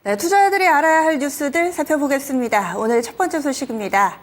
네, 투자자들이 알아야 할 뉴스들 살펴보겠습니다. 오늘 첫 번째 소식입니다.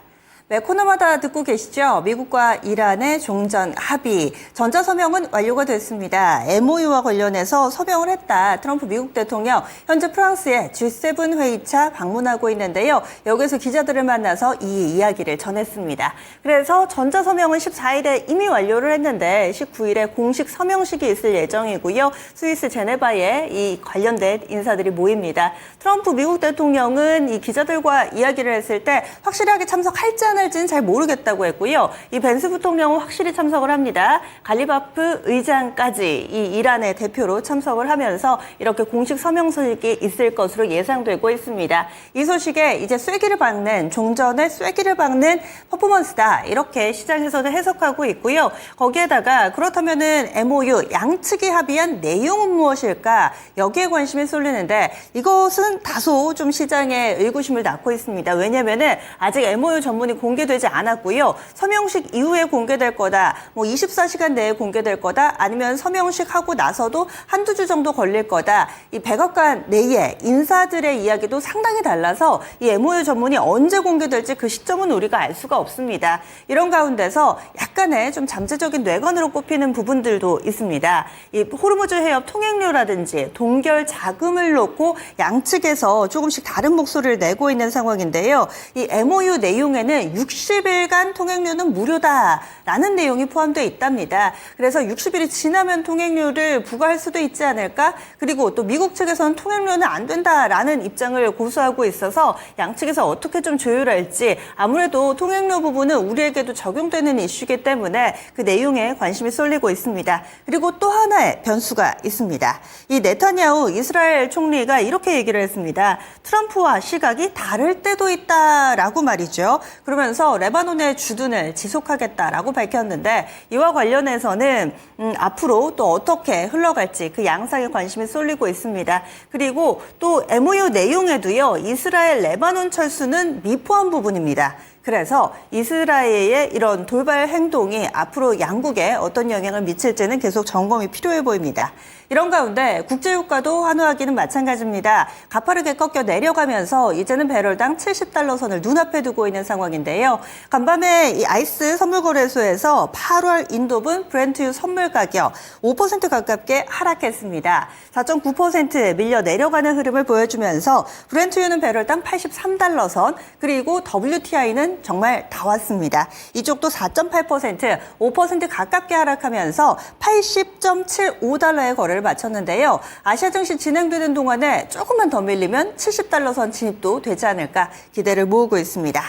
매 코너마다 듣고 계시죠? 미국과 이란의 종전 합의, 전자서명은 완료가 됐습니다. MOU와 관련해서 서명을 했다. 트럼프 미국 대통령 현재 프랑스의 G7 회의차 방문하고 있는데요. 여기서 기자들을 만나서 이 이야기를 전했습니다. 그래서 전자서명은 14일에 이미 완료를 했는데 19일에 공식 서명식이 있을 예정이고요. 스위스 제네바에 이 관련된 인사들이 모입니다. 트럼프 미국 대통령은 이 기자들과 이야기를 했을 때 확실하게 참석할지 할지는 잘 모르겠다고 했고요. 이 벤스 부통령은 확실히 참석을 합니다. 갈리바프 의장까지 이 이란의 대표로 참석을 하면서 이렇게 공식 서명식이 있을 것으로 예상되고 있습니다. 이 소식에 이제 쐐기를 박는, 종전의 쐐기를 박는 퍼포먼스다. 이렇게 시장에서도 해석하고 있고요. 거기에다가 그렇다면은 MOU 양측이 합의한 내용은 무엇일까? 여기에 관심이 쏠리는데 이것은 다소 좀 시장에 의구심을 낳고 있습니다. 왜냐면은 아직 MOU 전문이 공개되지 않았고요. 서명식 이후에 공개될 거다. 24시간 내에 공개될 거다. 아니면 서명식 하고 나서도 한두 주 정도 걸릴 거다. 이 백악관 내에 인사들의 이야기도 상당히 달라서 이 MOU 전문이 언제 공개될지 그 시점은 우리가 알 수가 없습니다. 이런 가운데서 약간의 좀 잠재적인 뇌관으로 꼽히는 부분들도 있습니다. 이 호르무즈 해협 통행료라든지 동결 자금을 놓고 양측에서 조금씩 다른 목소리를 내고 있는 상황인데요. 이 MOU 내용에는 60일간 통행료는 무료다라는 내용이 포함되어 있답니다. 그래서 60일이 지나면 통행료를 부과할 수도 있지 않을까? 그리고 또 미국 측에서는 통행료는 안 된다라는 입장을 고수하고 있어서 양측에서 어떻게 좀 조율할지 아무래도 통행료 부분은 우리에게도 적용되는 이슈이기 때문에 그 내용에 관심이 쏠리고 있습니다. 그리고 또 하나의 변수가 있습니다. 이 네타냐후 이스라엘 총리가 이렇게 얘기를 했습니다. 트럼프와 시각이 다를 때도 있다라고 말이죠. 그러면서 레바논의 주둔을 지속하겠다라고 밝혔는데 이와 관련해서는 앞으로 또 어떻게 흘러갈지 그 양상에 관심이 쏠리고 있습니다. 그리고 또 MOU 내용에도요. 이스라엘 레바논 철수는 미포함 부분입니다. 그래서 이스라엘의 이런 돌발 행동이 앞으로 양국에 어떤 영향을 미칠지는 계속 점검이 필요해 보입니다. 이런 가운데 국제유가도 환호하기는 마찬가지입니다. 가파르게 꺾여 내려가면서 이제는 배럴당 70달러 선을 눈앞에 두고 있는 상황인데요. 간밤에 이 아이스 선물거래소에서 8월 인도분 브렌트유 선물 가격 5% 가깝게 하락했습니다. 4.9% 밀려 내려가는 흐름을 보여주면서 브렌트유는 배럴당 83달러 선, 그리고 WTI는 정말 다 왔습니다. 이쪽도 4.8%, 5% 가깝게 하락하면서 80.75달러의 거래를 마쳤는데요. 아시아 증시 진행되는 동안에 조금만 더 밀리면 70달러 선 진입도 되지 않을까 기대를 모으고 있습니다.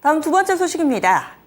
다음 두 번째 소식입니다.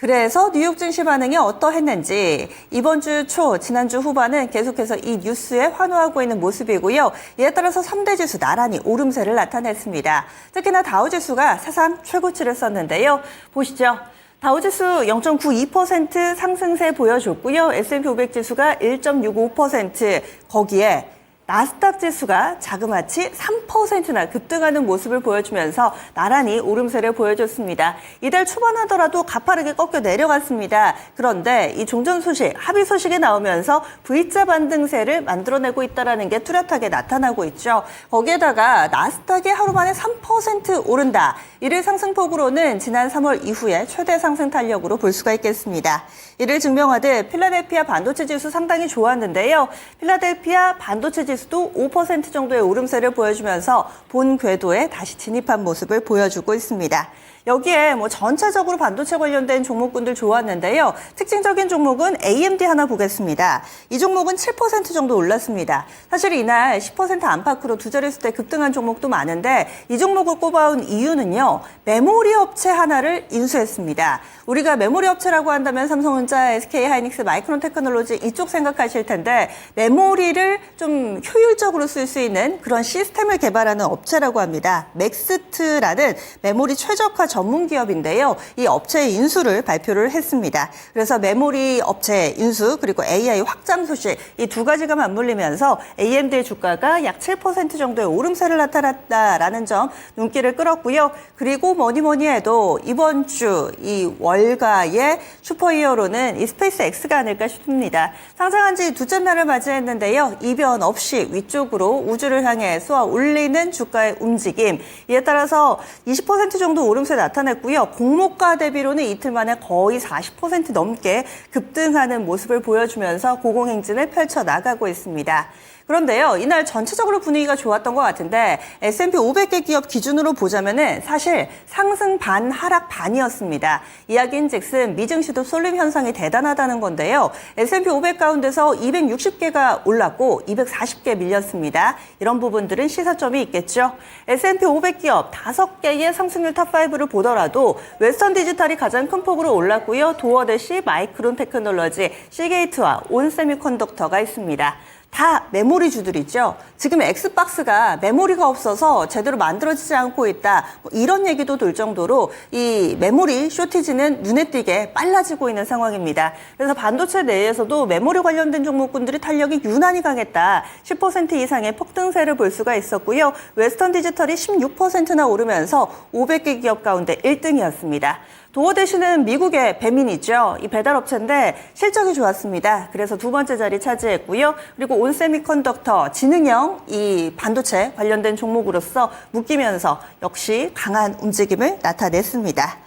그래서 뉴욕 증시 반응이 어떠했는지 이번 주 초, 지난주 후반은 계속해서 이 뉴스에 환호하고 있는 모습이고요. 이에 따라서 3대 지수 나란히 오름세를 나타냈습니다. 특히나 다우지수가 사상 최고치를 썼는데요. 보시죠. 다우지수 0.92% 상승세 보여줬고요. S&P 500 지수가 1.65%, 거기에 나스닥 지수가 자그마치 3%나 급등하는 모습을 보여주면서 나란히 오름세를 보여줬습니다. 이달 초반 하더라도 가파르게 꺾여 내려갔습니다. 그런데 이 종전 소식, 합의 소식이 나오면서 V자 반등세를 만들어내고 있다는 게 뚜렷하게 나타나고 있죠. 거기에다가 나스닥이 하루 만에 3% 오른다. 이를 상승폭으로는 지난 3월 이후에 최대 상승 탄력으로 볼 수가 있겠습니다. 이를 증명하듯 필라델피아 반도체 지수 상당히 좋았는데요. 필라델피아 반도체 지수도 5% 정도의 오름세를 보여주면서 본 궤도에 다시 진입한 모습을 보여주고 있습니다. 여기에 전체적으로 반도체 관련된 종목군들 좋았는데요. 특징적인 종목은 AMD 하나 보겠습니다. 이 종목은 7% 정도 올랐습니다. 사실 이날 10% 안팎으로 두 자릿수대 급등한 종목도 많은데 이 종목을 꼽아온 이유는요. 메모리 업체 하나를 인수했습니다. 우리가 메모리 업체라고 한다면 삼성전자, SK하이닉스, 마이크론 테크놀로지 이쪽 생각하실 텐데 메모리를 좀 효율적으로 쓸 수 있는 그런 시스템을 개발하는 업체라고 합니다. 맥스트라는 메모리 최적화 전문 기업인데요. 이 업체의 인수를 발표를 했습니다. 그래서 메모리 업체 인수 그리고 AI 확장 소식 이 두 가지가 맞물리면서 AMD의 주가가 약 7% 정도의 오름세를 나타났다라는 점 눈길을 끌었고요. 그리고 뭐니 해도 이번 주 이 월가의 슈퍼히어로는 이 스페이스 X가 아닐까 싶습니다. 상장한 지 두째 날을 맞이했는데요. 이변 없이 위쪽으로 우주를 향해 쏘아 올리는 주가의 움직임. 이에 따라서 20% 정도 오름세 나타냈고요. 공모가 대비로는 이틀 만에 거의 40% 넘게 급등하는 모습을 보여주면서 고공행진을 펼쳐나가고 있습니다. 그런데요, 이날 전체적으로 분위기가 좋았던 것 같은데 S&P 500개 기업 기준으로 보자면은 사실 상승 반, 하락 반이었습니다. 이야기인즉슨 미증시도 쏠림 현상이 대단하다는 건데요. S&P 500 가운데서 260개가 올랐고 240개 밀렸습니다. 이런 부분들은 시사점이 있겠죠. S&P 500 기업 5개의 상승률 탑5를 보더라도 웨스턴 디지털이 가장 큰 폭으로 올랐고요. 도어대시, 마이크론 테크놀로지, 시게이트와 온세미컨덕터가 있습니다. 다 메모리주들이죠. 지금 엑스박스가 메모리가 없어서 제대로 만들어지지 않고 있다. 이런 얘기도 돌 정도로 이 메모리 쇼티지는 눈에 띄게 빨라지고 있는 상황입니다. 그래서 반도체 내에서도 메모리 관련된 종목군들이 탄력이 유난히 강했다. 10% 이상의 폭등세를 볼 수가 있었고요. 웨스턴 디지털이 16%나 오르면서 500개 기업 가운데 1등이었습니다. 도어대시는 미국의 배민이죠. 이 배달업체인데 실적이 좋았습니다. 그래서 두 번째 자리 차지했고요. 그리고 온세미컨덕터, 지능형 이 반도체 관련된 종목으로서 묶이면서 역시 강한 움직임을 나타냈습니다.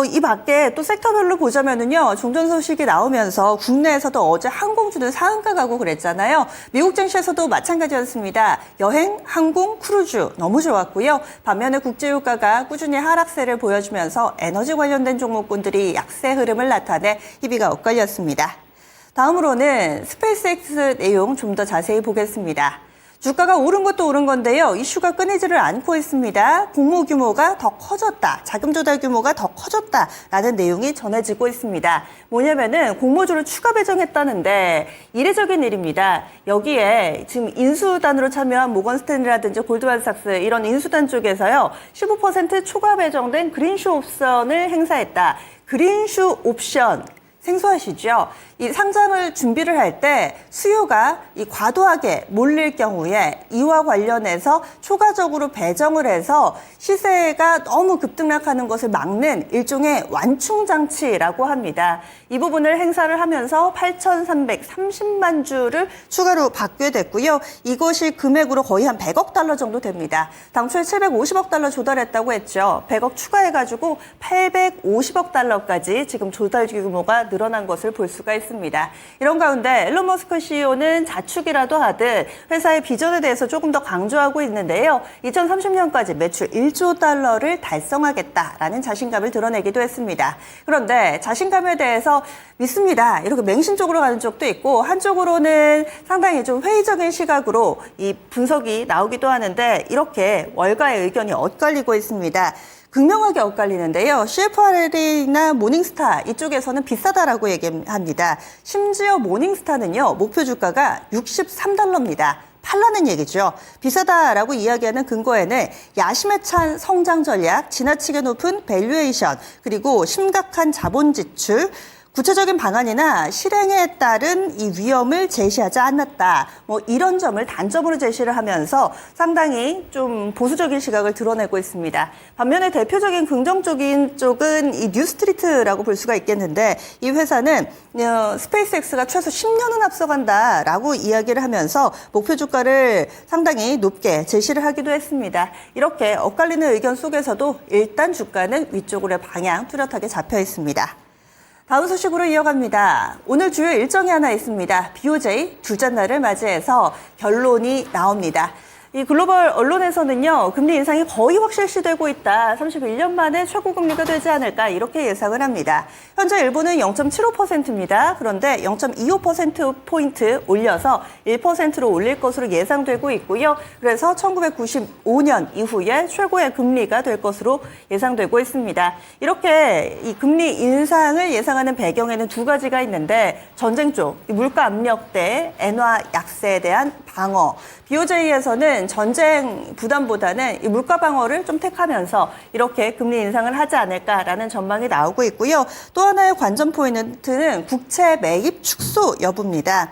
이 밖에 또 섹터별로 보자면은요, 종전 소식이 나오면서 국내에서도 어제 항공주들 상한가 가고 그랬잖아요. 미국 증시에서도 마찬가지였습니다. 여행, 항공, 크루즈 너무 좋았고요. 반면에 국제유가가 꾸준히 하락세를 보여주면서 에너지 관련된 종목군들이 약세 흐름을 나타내 희비가 엇갈렸습니다. 다음으로는 스페이스X 내용 좀 더 자세히 보겠습니다. 주가가 오른 것도 오른 건데요. 이슈가 끊이지를 않고 있습니다. 공모 규모가 더 커졌다. 자금 조달 규모가 더 커졌다라는 내용이 전해지고 있습니다. 뭐냐면은 공모주를 추가 배정했다는데 이례적인 일입니다. 여기에 지금 인수단으로 참여한 모건스탠리라든지 골드만삭스 이런 인수단 쪽에서요. 15% 추가 배정된 그린슈 옵션을 행사했다. 그린슈 옵션 생소하시죠? 이 상장을 준비를 할 때 수요가 이 과도하게 몰릴 경우에 이와 관련해서 초과적으로 배정을 해서 시세가 너무 급등락하는 것을 막는 일종의 완충 장치라고 합니다. 이 부분을 행사를 하면서 8,330만 주를 추가로 받게 됐고요. 이것이 금액으로 거의 한 100억 달러 정도 됩니다. 당초에 750억 달러 조달했다고 했죠. 100억 추가해가지고 850억 달러까지 지금 조달 규모가 늘어난 것을 볼 수가 있습니다. 이런 가운데 일론 머스크 CEO는 자축이라도 하듯 회사의 비전에 대해서 조금 더 강조하고 있는데요. 2030년까지 매출 1조 달러를 달성하겠다라는 자신감을 드러내기도 했습니다. 그런데 자신감에 대해서 믿습니다. 이렇게 맹신적으로 가는 쪽도 있고 한쪽으로는 상당히 좀 회의적인 시각으로 이 분석이 나오기도 하는데 이렇게 월가의 의견이 엇갈리고 있습니다. 극명하게 엇갈리는데요. CFRL이나 모닝스타 이쪽에서는 비싸다라고 얘기합니다. 심지어 모닝스타는요. 목표 주가가 63달러입니다. 팔라는 얘기죠. 비싸다라고 이야기하는 근거에는 야심에 찬 성장 전략, 지나치게 높은 밸류에이션, 그리고 심각한 자본 지출, 구체적인 방안이나 실행에 따른 이 위험을 제시하지 않았다. 이런 점을 단점으로 제시를 하면서 상당히 좀 보수적인 시각을 드러내고 있습니다. 반면에 대표적인 긍정적인 쪽은 이 뉴스트리트라고 볼 수가 있겠는데 이 회사는 스페이스X가 최소 10년은 앞서간다라고 이야기를 하면서 목표 주가를 상당히 높게 제시를 하기도 했습니다. 이렇게 엇갈리는 의견 속에서도 일단 주가는 위쪽으로 방향 뚜렷하게 잡혀 있습니다. 다음 소식으로 이어갑니다. 오늘 주요 일정이 하나 있습니다. BOJ 둘째 날을 맞이해서 결론이 나옵니다. 이 글로벌 언론에서는요, 금리 인상이 거의 확실시되고 있다. 31년 만에 최고 금리가 되지 않을까 이렇게 예상을 합니다. 현재 일본은 0.75%입니다. 그런데 0.25%포인트 올려서 1%로 올릴 것으로 예상되고 있고요. 그래서 1995년 이후에 최고의 금리가 될 것으로 예상되고 있습니다. 이렇게 이 금리 인상을 예상하는 배경에는 두 가지가 있는데 전쟁 쪽, 물가 압력 대 엔화 약세에 대한 방어. BOJ에서는 일단은 전쟁 부담보다는 이 물가 방어를 좀 택하면서 이렇게 금리 인상을 하지 않을까라는 전망이 나오고 있고요. 또 하나의 관전 포인트는 국채 매입 축소 여부입니다.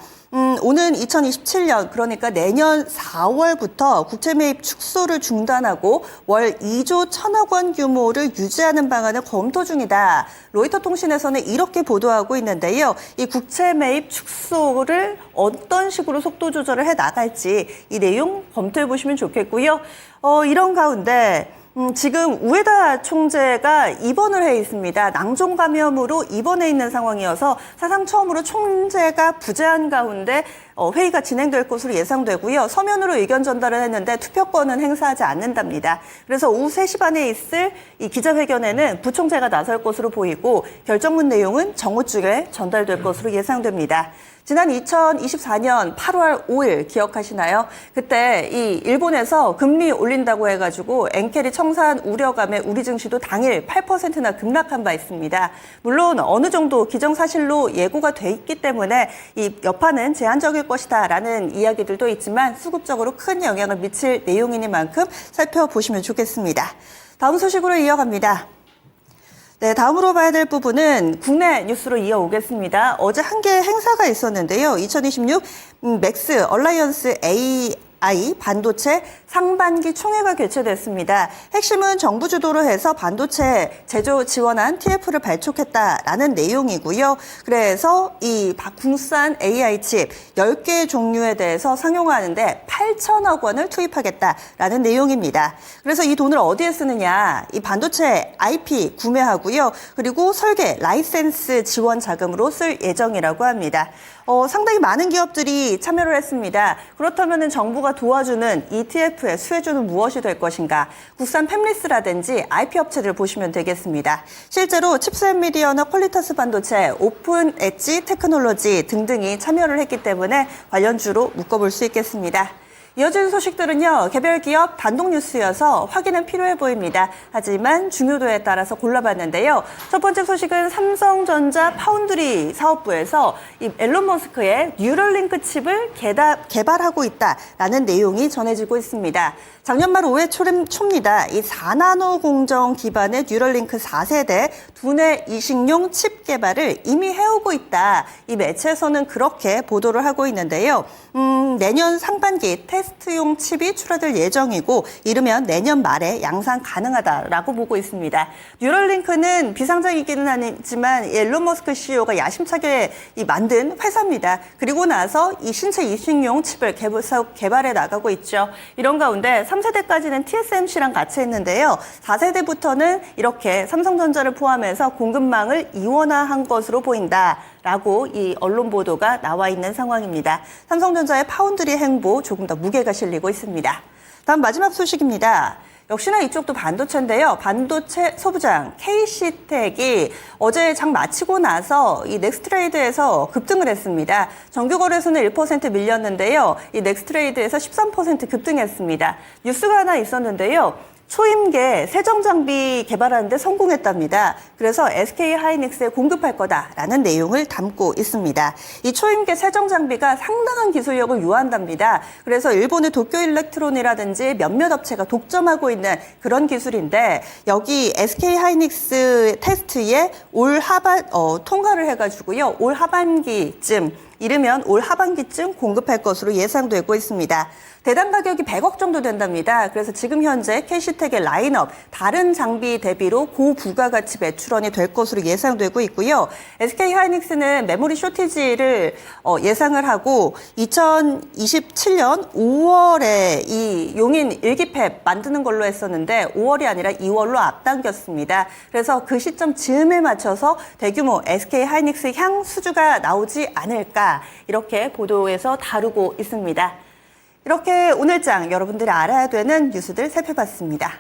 오는 2027년, 그러니까 내년 4월부터 국채 매입 축소를 중단하고 월 2조 1천억 원 규모를 유지하는 방안을 검토 중이다. 로이터 통신에서는 이렇게 보도하고 있는데요. 이 국채 매입 축소를 어떤 식으로 속도 조절을 해 나갈지 이 내용 검토해 보시면 좋겠고요. 이런 가운데 지금 우에다 총재가 입원을 해 있습니다. 낭종 감염으로 입원해 있는 상황이어서 사상 처음으로 총재가 부재한 가운데 회의가 진행될 것으로 예상되고요. 서면으로 의견 전달을 했는데 투표권은 행사하지 않는답니다. 그래서 오후 3시 반에 있을 이 기자회견에는 부총재가 나설 것으로 보이고 결정문 내용은 정오 쪽에 전달될 것으로 예상됩니다. 지난 2024년 8월 5일 기억하시나요? 그때 이 일본에서 금리 올린다고 해가지고 엔켈이 청산 우려감에 우리 증시도 당일 8%나 급락한 바 있습니다. 물론 어느 정도 기정사실로 예고가 돼 있기 때문에 이 여파는 제한적일 것이다라는 이야기들도 있지만 수급적으로 큰 영향을 미칠 내용이니만큼 살펴보시면 좋겠습니다. 다음 소식으로 이어갑니다. 네, 다음으로 봐야 될 부분은 국내 뉴스로 이어오겠습니다. 어제 한 개 행사가 있었는데요. 2026 맥스 얼라이언스 AI 반도체 상반기 총회가 개최됐습니다. 핵심은 정부 주도로 해서 반도체 제조 지원한 TF를 발족했다라는 내용이고요. 그래서 이 국산 AI 칩 10개 종류에 대해서 상용화하는데 8천억 원을 투입하겠다라는 내용입니다. 그래서 이 돈을 어디에 쓰느냐? 이 반도체 IP 구매하고요. 그리고 설계, 라이센스 지원 자금으로 쓸 예정이라고 합니다. 상당히 많은 기업들이 참여를 했습니다. 그렇다면 정부가 도와주는 ETF의 수혜주는 무엇이 될 것인가? 국산 팹리스라든지 IP 업체들 보시면 되겠습니다. 실제로 칩스앤미디어나 퀄리터스 반도체, 오픈 엣지 테크놀로지 등등이 참여를 했기 때문에 관련주로 묶어볼 수 있겠습니다. 이어진 소식들은요, 개별 기업 단독 뉴스여서 확인은 필요해 보입니다. 하지만 중요도에 따라서 골라봤는데요. 첫 번째 소식은 삼성전자 파운드리 사업부에서 이 앨런 머스크의 뉴럴링크 칩을 개발하고 있다라는 내용이 전해지고 있습니다. 작년 말 5회 초입니다. 이 4나노 공정 기반의 뉴럴링크 4세대 두뇌 이식용 칩 개발을 이미 해오고 있다. 이 매체에서는 그렇게 보도를 하고 있는데요. 내년 상반기 테스트용 칩이 출하될 예정이고 이르면 내년 말에 양산 가능하다라고 보고 있습니다. 뉴럴링크는 비상장이기는 아니지만 앨런 머스크 CEO가 야심차게 만든 회사입니다. 그리고 나서 이 신체 이식용 칩을 개발해 나가고 있죠. 이런 가운데 3세대까지는 TSMC랑 같이 했는데요. 4세대부터는 이렇게 삼성전자를 포함해서 공급망을 이원화한 것으로 보인다라고 이 언론 보도가 나와 있는 상황입니다. 삼성전자의 파운드리 행보 조금 더 무게가 실리고 있습니다. 다음 마지막 소식입니다. 역시나 이쪽도 반도체인데요. 반도체 소부장 KC텍이 어제 장 마치고 나서 이 넥스트레이드에서 급등을 했습니다. 정규 거래소는 1% 밀렸는데요. 이 넥스트레이드에서 13% 급등했습니다. 뉴스가 하나 있었는데요. 초임계 세정 장비 개발하는데 성공했답니다. 그래서 SK 하이닉스에 공급할 거다라는 내용을 담고 있습니다. 이 초임계 세정 장비가 상당한 기술력을 요한답니다. 그래서 일본의 도쿄 일렉트론이라든지 몇몇 업체가 독점하고 있는 그런 기술인데 여기 SK 하이닉스 테스트에 올 하반 통과를 해가지고요. 올 하반기쯤 이르면 올 하반기쯤 공급할 것으로 예상되고 있습니다. 대당 가격이 100억 정도 된답니다. 그래서 지금 현재 캐시텍의 라인업, 다른 장비 대비로 고부가가치 매출원이 될 것으로 예상되고 있고요. SK 하이닉스는 메모리 쇼티지를 예상을 하고 2027년 5월에 이 용인 1기팹 만드는 걸로 했었는데 5월이 아니라 2월로 앞당겼습니다. 그래서 그 시점 즈음에 맞춰서 대규모 SK 하이닉스 향 수주가 나오지 않을까 이렇게 보도에서 다루고 있습니다. 이렇게 오늘장 여러분들이 알아야 되는 뉴스들 살펴봤습니다.